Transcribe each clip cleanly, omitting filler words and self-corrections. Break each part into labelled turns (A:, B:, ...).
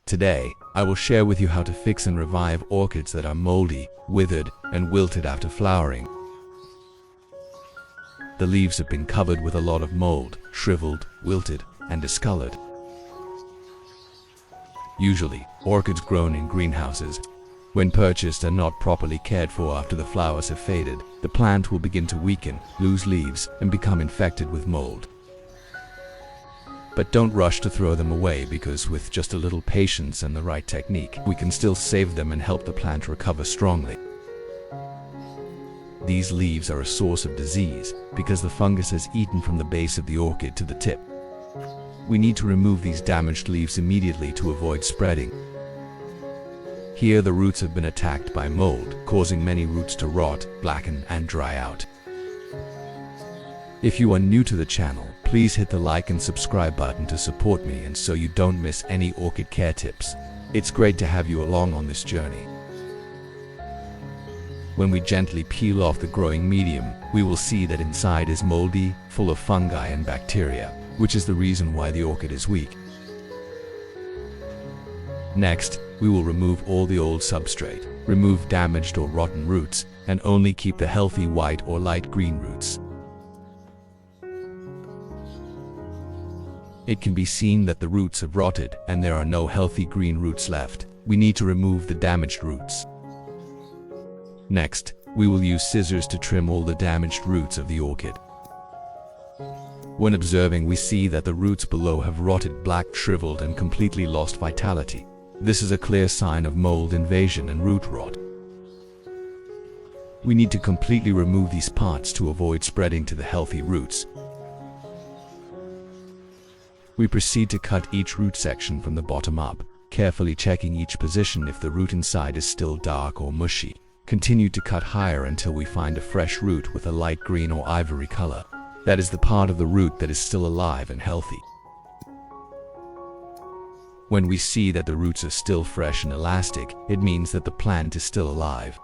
A: Today, I will share with you how to fix and revive orchids that are moldy, withered, and wilted after flowering. The leaves have been covered with a lot of mold, shriveled, wilted, and discolored. Usually, orchids grown in greenhouses, when purchased and not properly cared for after the flowers have faded, the plant will begin to weaken, lose leaves, and become infected with mold. But don't rush to throw them away, because with just a little patience and the right technique, we can still save them and help the plant recover strongly. These leaves are a source of disease because the fungus has eaten from the base of the orchid to the tip. We need to remove these damaged leaves immediately to avoid spreading. Here the roots have been attacked by mold, causing many roots to rot, blacken, and dry out. If you are new to the channel, please hit the like and subscribe button to support me and so you don't miss any orchid care tips. It's great to have you along on this journey. When we gently peel off the growing medium, we will see that inside is moldy, full of fungi and bacteria, which is the reason why the orchid is weak. Next, we will remove all the old substrate, remove damaged or rotten roots, and only keep the healthy white or light green roots. It can be seen that the roots have rotted and there are no healthy green roots left. We need to remove the damaged roots. Next, we will use scissors to trim all the damaged roots of the orchid. When observing, we see that the roots below have rotted, black, shriveled, and completely lost vitality. This is a clear sign of mold invasion and root rot. We need to completely remove these parts to avoid spreading to the healthy roots. We proceed to cut each root section from the bottom up, carefully checking each position if the root inside is still dark or mushy. Continue to cut higher until we find a fresh root with a light green or ivory color. That is the part of the root that is still alive and healthy. When we see that the roots are still fresh and elastic, it means that the plant is still alive.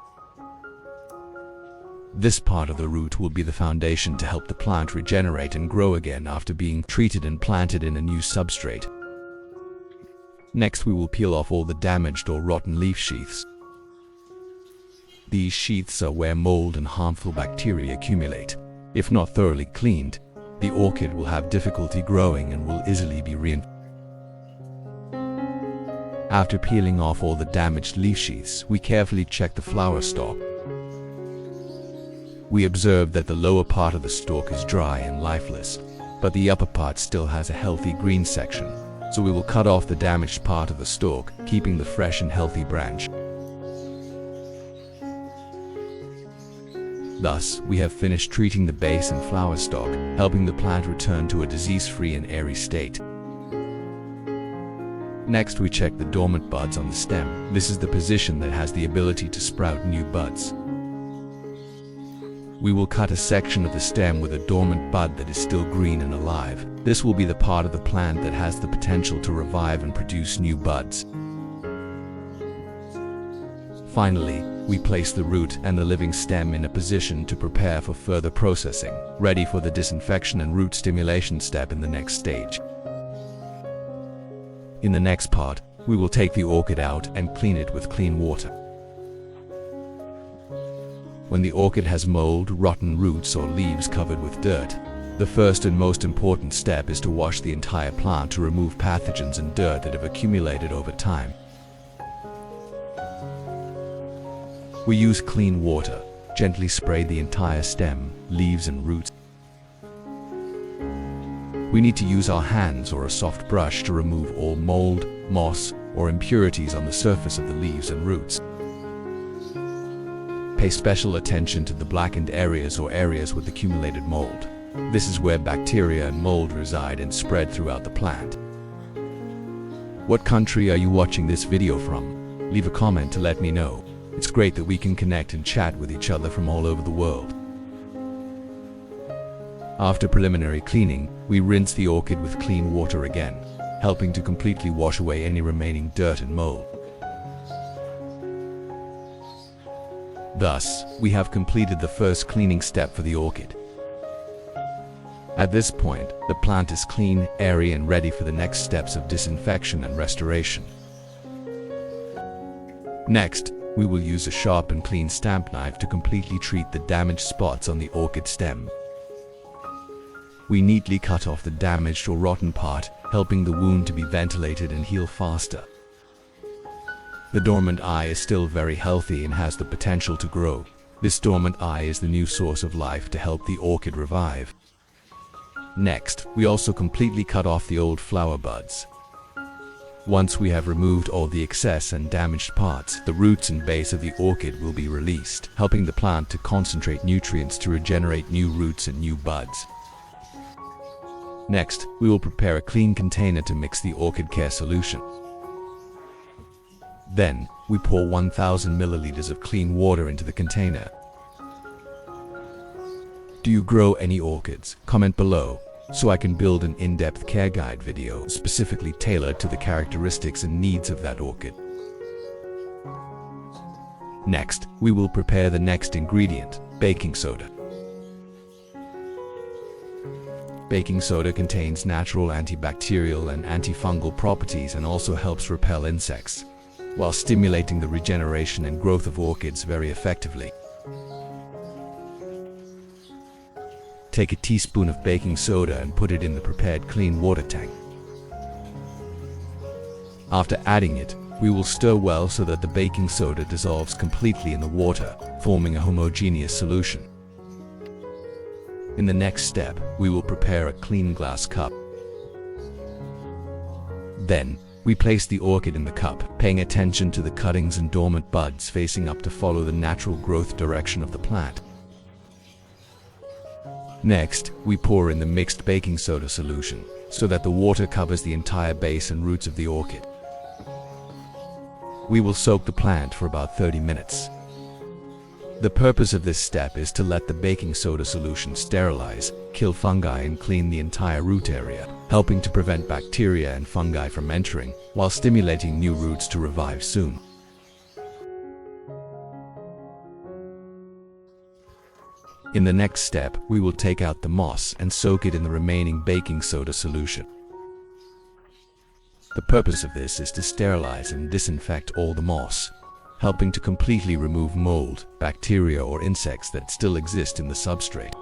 A: This part of the root will be the foundation to help the plant regenerate and grow again after being treated and planted in a new substrate. Next, we will peel off all the damaged or rotten leaf sheaths. These sheaths are where mold and harmful bacteria accumulate. If not thoroughly cleaned, the orchid will have difficulty growing and will easily be reinfected. After peeling off all the damaged leaf sheaths, we carefully check the flower stalk. We observe that the lower part of the stalk is dry and lifeless, but the upper part still has a healthy green section, so we will cut off the damaged part of the stalk, keeping the fresh and healthy branch. Thus, we have finished treating the base and flower stalk, helping the plant return to a disease-free and airy state. Next, we check the dormant buds on the stem. This is the position that has the ability to sprout new buds. We will cut a section of the stem with a dormant bud that is still green and alive. This will be the part of the plant that has the potential to revive and produce new buds. Finally, we place the root and the living stem in a position to prepare for further processing, ready for the disinfection and root stimulation step in the next stage. In the next part, we will take the orchid out and clean it with clean water. When the orchid has mold, rotten roots, or leaves covered with dirt, the first and most important step is to wash the entire plant to remove pathogens and dirt that have accumulated over time. We use clean water, gently spray the entire stem, leaves, and roots. We need to use our hands or a soft brush to remove all mold, moss, or impurities on the surface of the leaves and roots. Pay special attention to the blackened areas or areas with accumulated mold. This is where bacteria and mold reside and spread throughout the plant. What country are you watching this video from? Leave a comment to let me know. It's great that we can connect and chat with each other from all over the world. After preliminary cleaning, we rinse the orchid with clean water again, helping to completely wash away any remaining dirt and mold. Thus, we have completed the first cleaning step for the orchid. At this point, the plant is clean, airy, and ready for the next steps of disinfection and restoration. Next, we will use a sharp and clean stamp knife to completely treat the damaged spots on the orchid stem. We neatly cut off the damaged or rotten part, helping the wound to be ventilated and heal faster. The dormant eye is still very healthy and has the potential to grow. This dormant eye is the new source of life to help the orchid revive. Next, we also completely cut off the old flower buds. Once we have removed all the excess and damaged parts, the roots and base of the orchid will be released, helping the plant to concentrate nutrients to regenerate new roots and new buds. Next, we will prepare a clean container to mix the orchid care solution. Then, we pour 1000 milliliters of clean water into the container. Do you grow any orchids? Comment below, so I can build an in-depth care guide video specifically tailored to the characteristics and needs of that orchid. Next, we will prepare the next ingredient, baking soda. Baking soda contains natural antibacterial and antifungal properties and also helps repel insects, while stimulating the regeneration and growth of orchids very effectively. Take a teaspoon of baking soda and put it in the prepared clean water tank. After adding it, we will stir well so that the baking soda dissolves completely in the water, forming a homogeneous solution. In the next step, we will prepare a clean glass cup. Then, we place the orchid in the cup, paying attention to the cuttings and dormant buds facing up to follow the natural growth direction of the plant. Next, we pour in the mixed baking soda solution, so that the water covers the entire base and roots of the orchid. We will soak the plant for about 30 minutes. The purpose of this step is to let the baking soda solution sterilize, kill fungi and clean the entire root area, helping to prevent bacteria and fungi from entering, while stimulating new roots to revive soon. In the next step, we will take out the moss and soak it in the remaining baking soda solution. The purpose of this is to sterilize and disinfect all the moss, helping to completely remove mold, bacteria or insects that still exist in the substrate.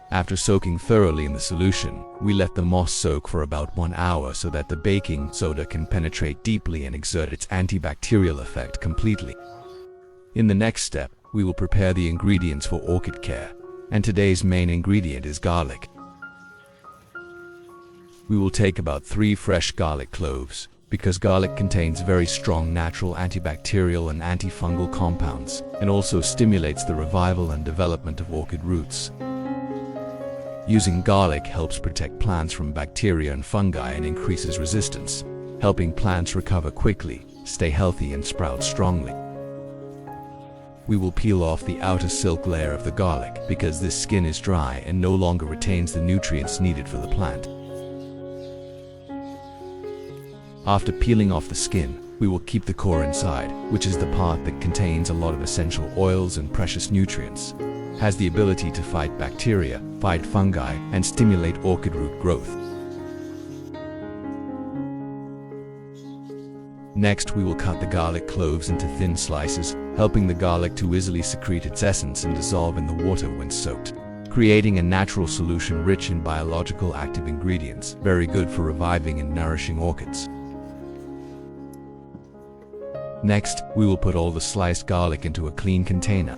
A: After soaking thoroughly in the solution, we let the moss soak for about 1 hour so that the baking soda can penetrate deeply and exert its antibacterial effect completely. In the next step, we will prepare the ingredients for orchid care, and today's main ingredient is garlic. We will take about 3 fresh garlic cloves, because garlic contains very strong natural antibacterial and antifungal compounds, and also stimulates the revival and development of orchid roots. Using garlic helps protect plants from bacteria and fungi and increases resistance, helping plants recover quickly, stay healthy and sprout strongly. We will peel off the outer silk layer of the garlic because this skin is dry and no longer retains the nutrients needed for the plant. After peeling off the skin, we will keep the core inside, which is the part that contains a lot of essential oils and precious nutrients, has the ability to fight bacteria, fight fungi, and stimulate orchid root growth. Next, we will cut the garlic cloves into thin slices, helping the garlic to easily secrete its essence and dissolve in the water when soaked, creating a natural solution rich in biological active ingredients, very good for reviving and nourishing orchids. Next, we will put all the sliced garlic into a clean container.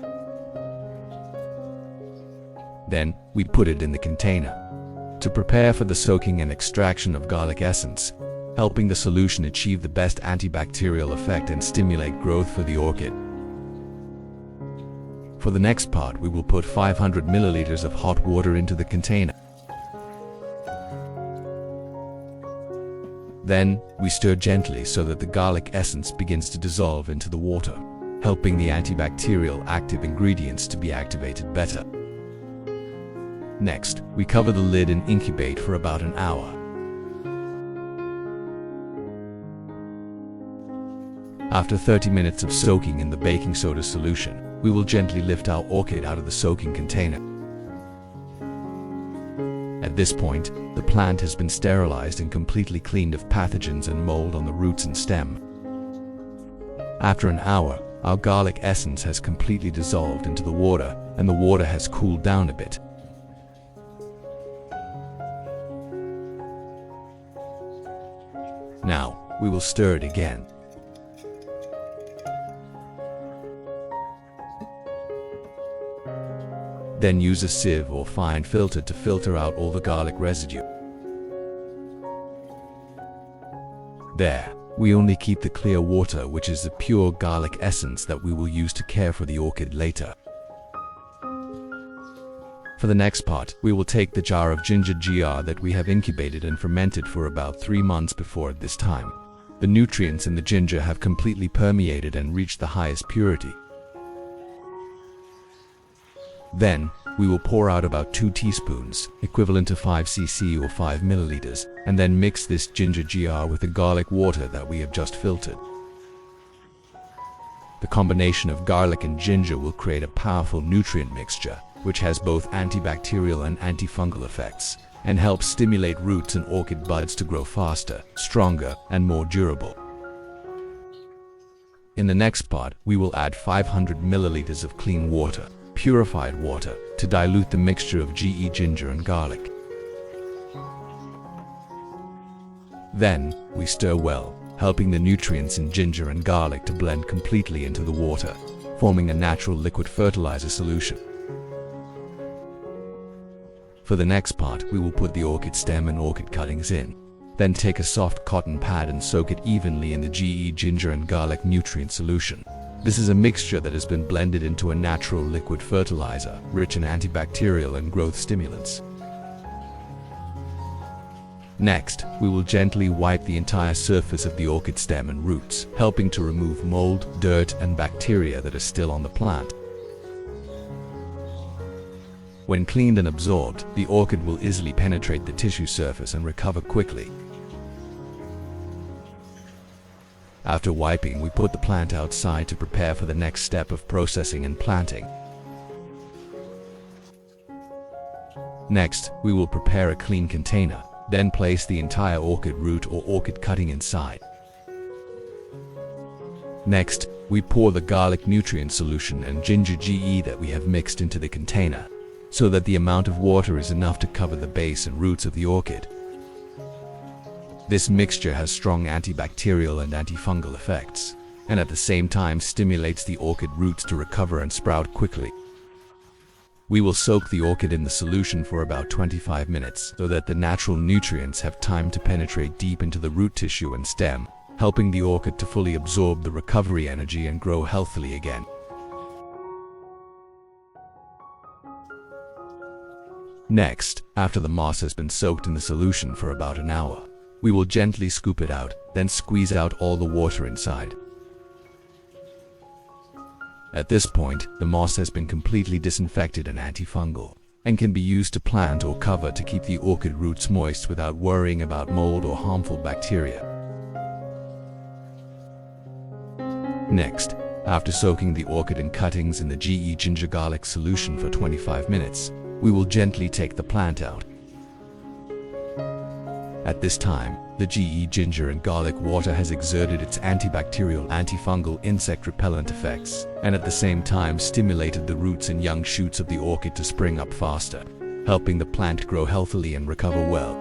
A: Then, we put it in the container to prepare for the soaking and extraction of garlic essence, helping the solution achieve the best antibacterial effect and stimulate growth for the orchid. For the next part, we will put 500 milliliters of hot water into the container. Then, we stir gently so that the garlic essence begins to dissolve into the water, helping the antibacterial active ingredients to be activated better. Next, we cover the lid and incubate for about an hour. After 30 minutes of soaking in the baking soda solution, we will gently lift our orchid out of the soaking container. At this point, the plant has been sterilized and completely cleaned of pathogens and mold on the roots and stem. After an hour, our garlic essence has completely dissolved into the water, and the water has cooled down a bit. Now, we will stir it again. Then use a sieve or fine filter to filter out all the garlic residue. There, we only keep the clear water, which is the pure garlic essence that we will use to care for the orchid later. For the next part, we will take the jar of ginger GR that we have incubated and fermented for about 3 months before at this time. The nutrients in the ginger have completely permeated and reached the highest purity. Then, we will pour out about 2 teaspoons, equivalent to 5 cc or 5 milliliters, and then mix this ginger GR with the garlic water that we have just filtered. The combination of garlic and ginger will create a powerful nutrient mixture, which has both antibacterial and antifungal effects, and helps stimulate roots and orchid buds to grow faster, stronger, and more durable. In the next part, we will add 500 milliliters of clean water, purified water, to dilute the mixture of GE ginger and garlic. Then, we stir well, helping the nutrients in ginger and garlic to blend completely into the water, forming a natural liquid fertilizer solution. For the next part, we will put the orchid stem and orchid cuttings in. Then take a soft cotton pad and soak it evenly in the GE ginger and garlic nutrient solution. This is a mixture that has been blended into a natural liquid fertilizer, rich in antibacterial and growth stimulants. Next, we will gently wipe the entire surface of the orchid stem and roots, helping to remove mold, dirt, and bacteria that are still on the plant. When cleaned and absorbed, the orchid will easily penetrate the tissue surface and recover quickly. After wiping, we put the plant outside to prepare for the next step of processing and planting. Next, we will prepare a clean container, then place the entire orchid root or orchid cutting inside. Next, we pour the garlic nutrient solution and ginger GE that we have mixed into the container, so that the amount of water is enough to cover the base and roots of the orchid. This mixture has strong antibacterial and antifungal effects, and at the same time stimulates the orchid roots to recover and sprout quickly. We will soak the orchid in the solution for about 25 minutes so that the natural nutrients have time to penetrate deep into the root tissue and stem, helping the orchid to fully absorb the recovery energy and grow healthily again. Next, after the moss has been soaked in the solution for about an hour, we will gently scoop it out, then squeeze out all the water inside. At this point, the moss has been completely disinfected and antifungal, and can be used to plant or cover to keep the orchid roots moist without worrying about mold or harmful bacteria. Next, after soaking the orchid and cuttings in the GE ginger garlic solution for 25 minutes, we will gently take the plant out. At this time, the GE ginger and garlic water has exerted its antibacterial, antifungal, insect repellent effects, and at the same time stimulated the roots and young shoots of the orchid to spring up faster, helping the plant grow healthily and recover well.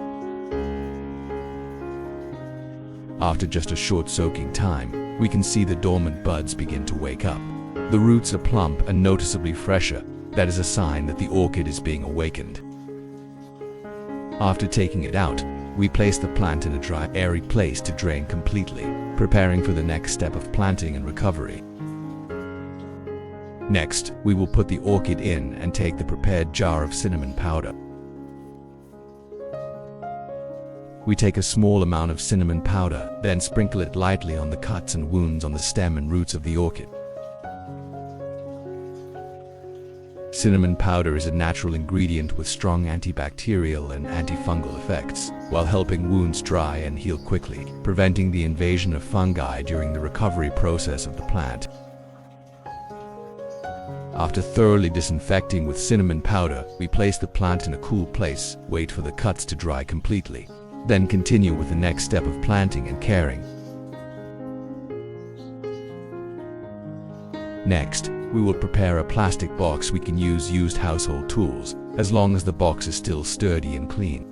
A: After just a short soaking time, we can see the dormant buds begin to wake up. The roots are plump and noticeably fresher. That is a sign that the orchid is being awakened. After taking it out, we place the plant in a dry, airy place to drain completely, preparing for the next step of planting and recovery. Next, we will put the orchid in and take the prepared jar of cinnamon powder. We take a small amount of cinnamon powder, then sprinkle it lightly on the cuts and wounds on the stem and roots of the orchid. Cinnamon powder is a natural ingredient with strong antibacterial and antifungal effects, while helping wounds dry and heal quickly, preventing the invasion of fungi during the recovery process of the plant. After thoroughly disinfecting with cinnamon powder, we place the plant in a cool place, wait for the cuts to dry completely, then continue with the next step of planting and caring. Next, we will prepare a plastic box. We can use used household tools, as long as the box is still sturdy and clean.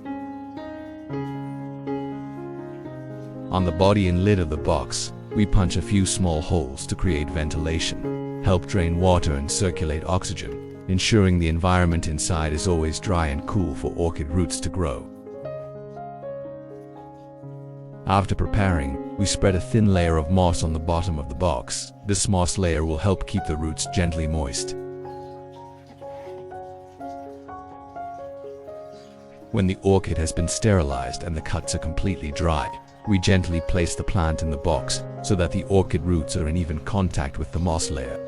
A: On the body and lid of the box, we punch a few small holes to create ventilation, help drain water and circulate oxygen, ensuring the environment inside is always dry and cool for orchid roots to grow. After preparing, we spread a thin layer of moss on the bottom of the box. This moss layer will help keep the roots gently moist. When the orchid has been sterilized and the cuts are completely dry, we gently place the plant in the box so that the orchid roots are in even contact with the moss layer.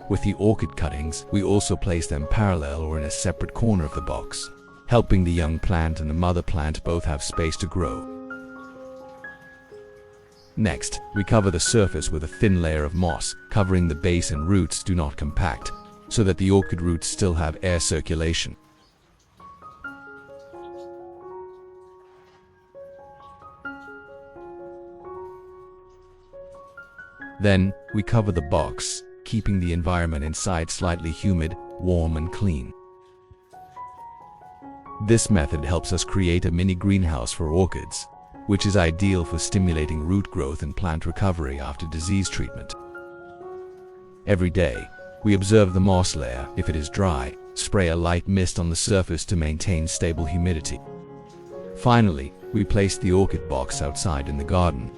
A: With the orchid cuttings, we also place them parallel or in a separate corner of the box, helping the young plant and the mother plant both have space to grow. Next, we cover the surface with a thin layer of moss, covering the base and roots do not compact, so that the orchid roots still have air circulation. Then, we cover the box, keeping the environment inside slightly humid, warm and clean. This method helps us create a mini greenhouse for orchids, which is ideal for stimulating root growth and plant recovery after disease treatment. Every day, we observe the moss layer. If it is dry, spray a light mist on the surface to maintain stable humidity. Finally, we place the orchid box outside in the garden,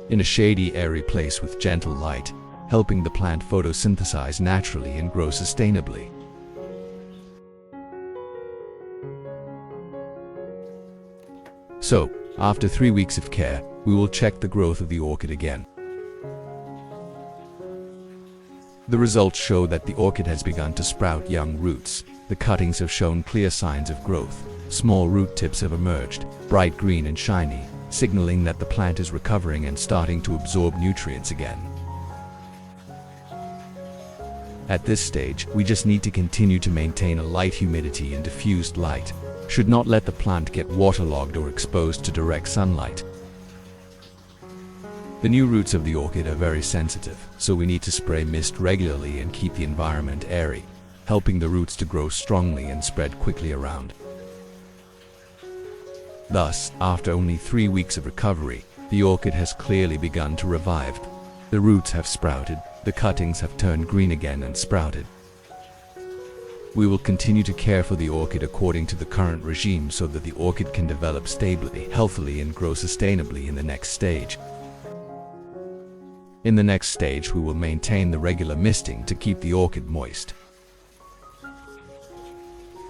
A: in a shady, airy place with gentle light, helping the plant photosynthesize naturally and grow sustainably. So, after 3 weeks of care, we will check the growth of the orchid again. The results show that the orchid has begun to sprout young roots. The cuttings have shown clear signs of growth. Small root tips have emerged, bright green and shiny, signaling that the plant is recovering and starting to absorb nutrients again. At this stage, we just need to continue to maintain a light humidity and diffused light. Should not let the plant get waterlogged or exposed to direct sunlight. The new roots of the orchid are very sensitive, so we need to spray mist regularly and keep the environment airy, helping the roots to grow strongly and spread quickly around. Thus, after only 3 weeks of recovery, the orchid has clearly begun to revive. The roots have sprouted, the cuttings have turned green again and sprouted. We will continue to care for the orchid according to the current regime so that the orchid can develop stably, healthily and grow sustainably in the next stage. In the next stage, we will maintain the regular misting to keep the orchid moist.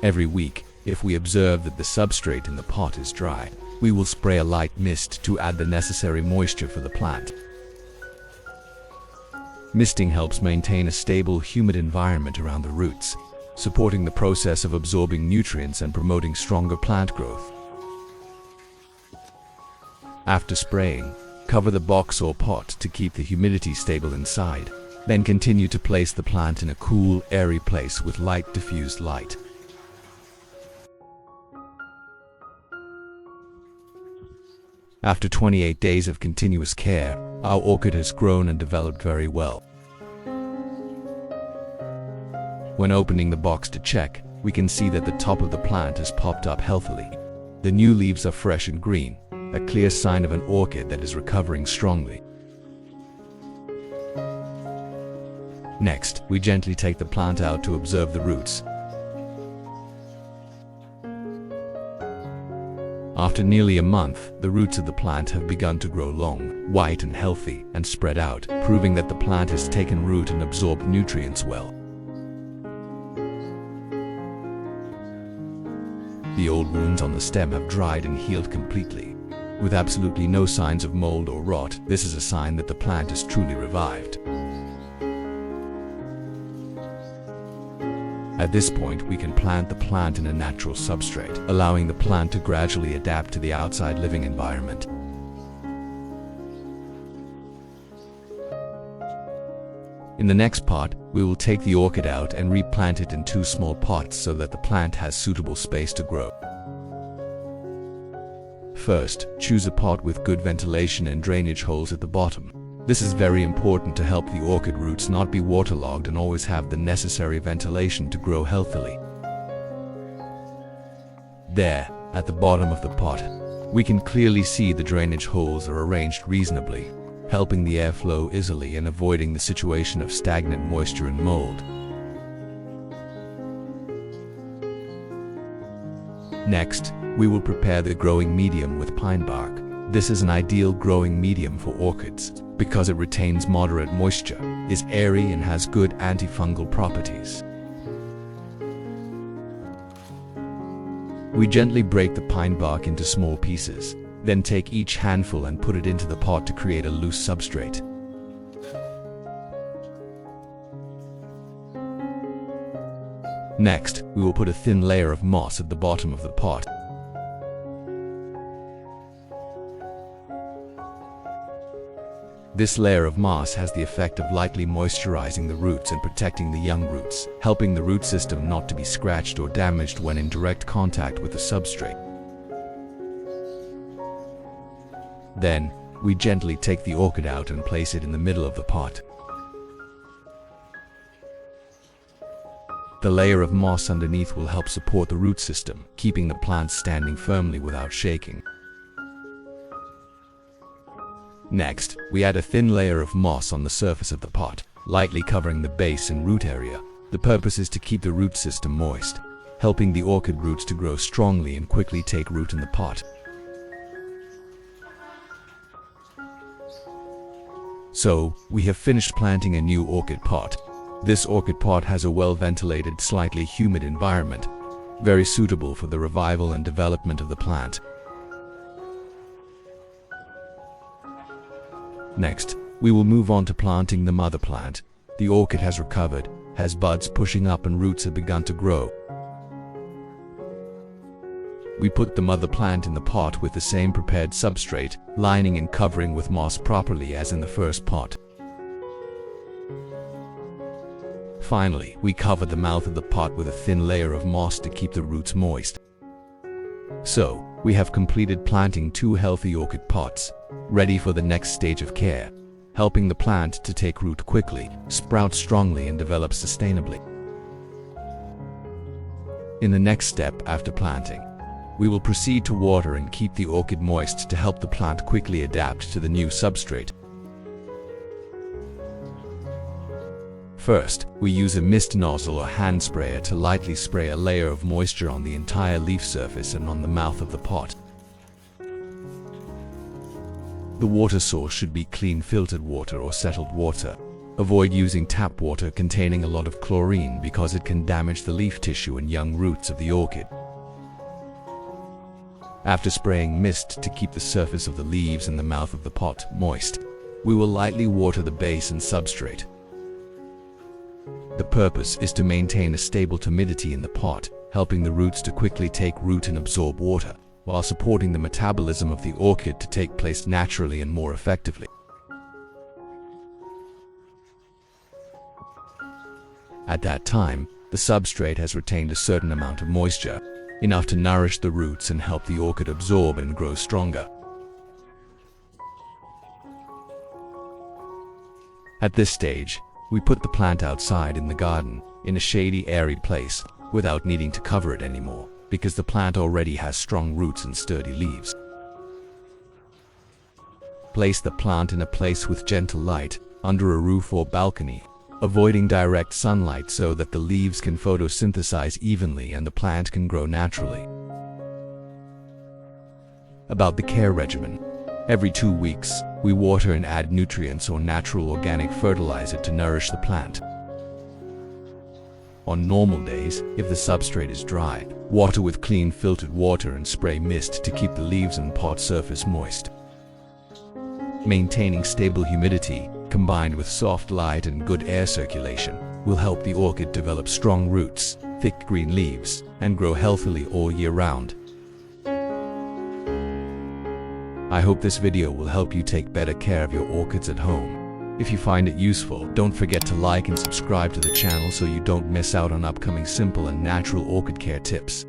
A: Every week, if we observe that the substrate in the pot is dry, we will spray a light mist to add the necessary moisture for the plant. Misting helps maintain a stable, humid environment around the roots, supporting the process of absorbing nutrients and promoting stronger plant growth. After spraying, cover the box or pot to keep the humidity stable inside. Then continue to place the plant in a cool, airy place with light diffused light. After 28 days of continuous care, our orchid has grown and developed very well. When opening the box to check, we can see that the top of the plant has popped up healthily. The new leaves are fresh and green, a clear sign of an orchid that is recovering strongly. Next, we gently take the plant out to observe the roots. After nearly a month, the roots of the plant have begun to grow long, white and healthy, and spread out, proving that the plant has taken root and absorbed nutrients well. The old wounds on the stem have dried and healed completely. With absolutely no signs of mold or rot, this is a sign that the plant is truly revived. At this point, we can plant the plant in a natural substrate, allowing the plant to gradually adapt to the outside living environment. In the next pot, we will take the orchid out and replant it in 2 small pots so that the plant has suitable space to grow. First, choose a pot with good ventilation and drainage holes at the bottom. This is very important to help the orchid roots not be waterlogged and always have the necessary ventilation to grow healthily. There, at the bottom of the pot, we can clearly see the drainage holes are arranged reasonably, helping the airflow easily and avoiding the situation of stagnant moisture and mold. Next, we will prepare the growing medium with pine bark. This is an ideal growing medium for orchids because it retains moderate moisture, is airy and has good antifungal properties. We gently break the pine bark into small pieces, then take each handful and put it into the pot to create a loose substrate. Next, we will put a thin layer of moss at the bottom of the pot. This layer of moss has the effect of lightly moisturizing the roots and protecting the young roots, helping the root system not to be scratched or damaged when in direct contact with the substrate. Then, we gently take the orchid out and place it in the middle of the pot. The layer of moss underneath will help support the root system, keeping the plant standing firmly without shaking. Next, we add a thin layer of moss on the surface of the pot, lightly covering the base and root area. The purpose is to keep the root system moist, helping the orchid roots to grow strongly and quickly take root in the pot. So, we have finished planting a new orchid pot. This orchid pot has a well-ventilated, slightly humid environment, very suitable for the revival and development of the plant. Next, we will move on to planting the mother plant. The orchid has recovered, has buds pushing up and roots have begun to grow. We put the mother plant in the pot with the same prepared substrate, lining and covering with moss properly as in the first pot. Finally, we cover the mouth of the pot with a thin layer of moss to keep the roots moist. So, we have completed planting 2 healthy orchid pots, ready for the next stage of care, helping the plant to take root quickly, sprout strongly and develop sustainably. In the next step after planting, we will proceed to water and keep the orchid moist to help the plant quickly adapt to the new substrate. First, we use a mist nozzle or hand sprayer to lightly spray a layer of moisture on the entire leaf surface and on the mouth of the pot. The water source should be clean filtered water or settled water. Avoid using tap water containing a lot of chlorine because it can damage the leaf tissue and young roots of the orchid. After spraying mist to keep the surface of the leaves and the mouth of the pot moist, we will lightly water the base and substrate. The purpose is to maintain a stable humidity in the pot, helping the roots to quickly take root and absorb water, while supporting the metabolism of the orchid to take place naturally and more effectively. At that time, the substrate has retained a certain amount of moisture, enough to nourish the roots and help the orchid absorb and grow stronger. At this stage, we put the plant outside in the garden, in a shady, airy place, without needing to cover it anymore, because the plant already has strong roots and sturdy leaves. Place the plant in a place with gentle light, under a roof or balcony, avoiding direct sunlight so that the leaves can photosynthesize evenly and the plant can grow naturally. About the care regimen. Every 2 weeks, we water and add nutrients or natural organic fertilizer to nourish the plant. On normal days, if the substrate is dry, water with clean filtered water and spray mist to keep the leaves and pot surface moist. Maintaining stable humidity, combined with soft light and good air circulation, will help the orchid develop strong roots, thick green leaves, and grow healthily all year round. I hope this video will help you take better care of your orchids at home. If you find it useful, don't forget to like and subscribe to the channel so you don't miss out on upcoming simple and natural orchid care tips.